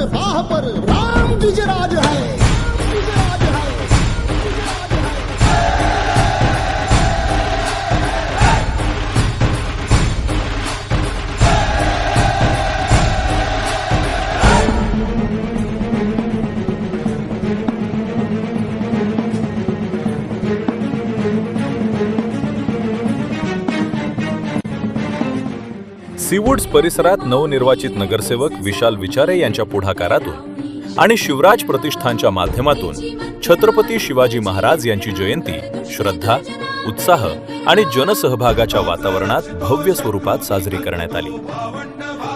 राह पर राम विजयराज है, विजयराज है, विजयराज है। सीवूड्स परिसरात नवनिर्वाचित नगरसेवक विशाल विचारे यांच्या पुढाकारातून आणि शिवराज प्रतिष्ठानच्या माध्यमातून छत्रपती शिवाजी महाराज यांची जयंती श्रद्धा, उत्साह आणि जनसहभागाच्या वातावरणात भव्य स्वरूपात साजरी करण्यात आली।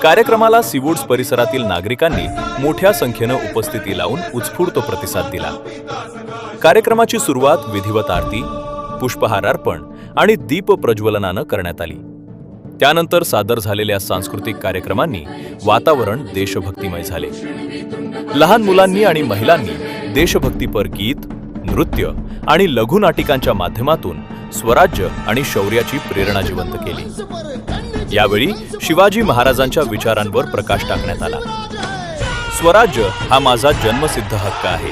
कार्यक्रमाला सीवूड्स परिसरातील नागरिकांनी मोठ्या संख्येने उपस्थिती लावून उत्स्फूर्त प्रतिसाद दिला। कार्यक्रमाची सुरुवात विधिवत आरती, पुष्पहार अर्पण आणि दीप प्रज्वलनानं करण्यात आली। त्यानंतर सादर झालेल्या सांस्कृतिक कार्यक्रमांनी वातावरण देशभक्तिमय झाले। लहान मुलांनी आणि महिलांनी देशभक्तीपर गीत, नृत्य आणि लघुनाटिकांच्या माध्यमातून स्वराज्य आणि शौर्याची प्रेरणा जिवंत केली। यावेळी शिवाजी महाराजांच्या विचारांवर प्रकाश टाकण्यात आला। स्वराज्य हा माझा जन्मसिद्ध हक्क आहे,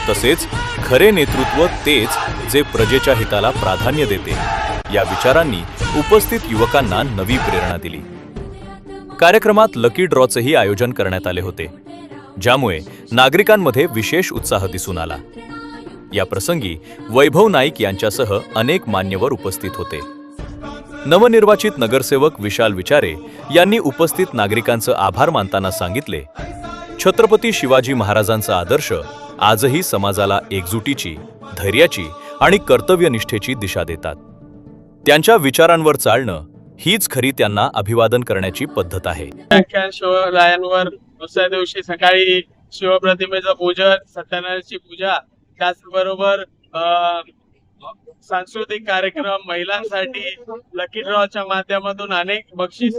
तसेच खरे नेतृत्व तेच जे प्रजेच्या हिताला प्राधान्य देते, या विचारांनी उपस्थित युवकांना नवी प्रेरणा दिली। कार्यक्रमात लकी ड्रॉचेही आयोजन करण्यात आले होते, ज्यामुळे नागरिकांमध्ये विशेष उत्साह दिसून आला। या प्रसंगी वैभव नाईक यांच्यासह अनेक मान्यवर उपस्थित होते। नवनिर्वाचित नगरसेवक विशाल विचारे यांनी उपस्थित नागरिकांचे आभार मानताना सांगितले, छत्रपती शिवाजी महाराजांचा आदर्श आजही समाजाला एकजुटीची, धैर्याची आणि कर्तव्यनिष्ठेची दिशा देतात। त्यांच्या विचारांवर चालणं हीच खरी त्यांना अभिवादन करण्याची पद्धत आहे। व्याख्यान शिवरायांवर दुसऱ्या दिवशी सकाळी शिवप्रतिमेचं पूजन, सत्यनारायणाची पूजा, त्याचबरोबर सांस्कृतिक कार्यक्रम, महिलांसाठी लकी ड्रॉच्या माध्यमातून अनेक बक्षीस,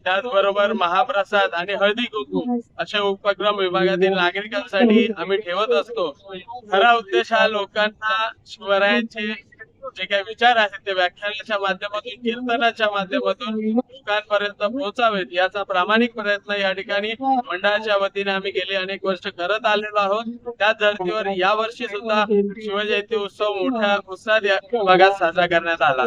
त्याचबरोबर महाप्रसाद आणि हळदी कुंकू असे उपक्रम विभागातील नागरिकांसाठी आम्ही ठेवत असतो। खरा उद्देश हा लोकांना शिवरायांचे जे काही विचार आहेत ते व्याख्यानाच्या माध्यमातून, कीर्तनाच्या माध्यमातून लोकांपर्यंत पोहोचावेत याचा प्रामाणिक प्रयत्न या ठिकाणी मंडळाच्या वतीने आम्ही गेले अनेक वर्ष करत आलेलो आहोत। त्याच धर्तीवर या वर्षी सुद्धा शिवजयंती उत्सव मोठ्या उत्साहात या भागात साजरा करण्यात आला।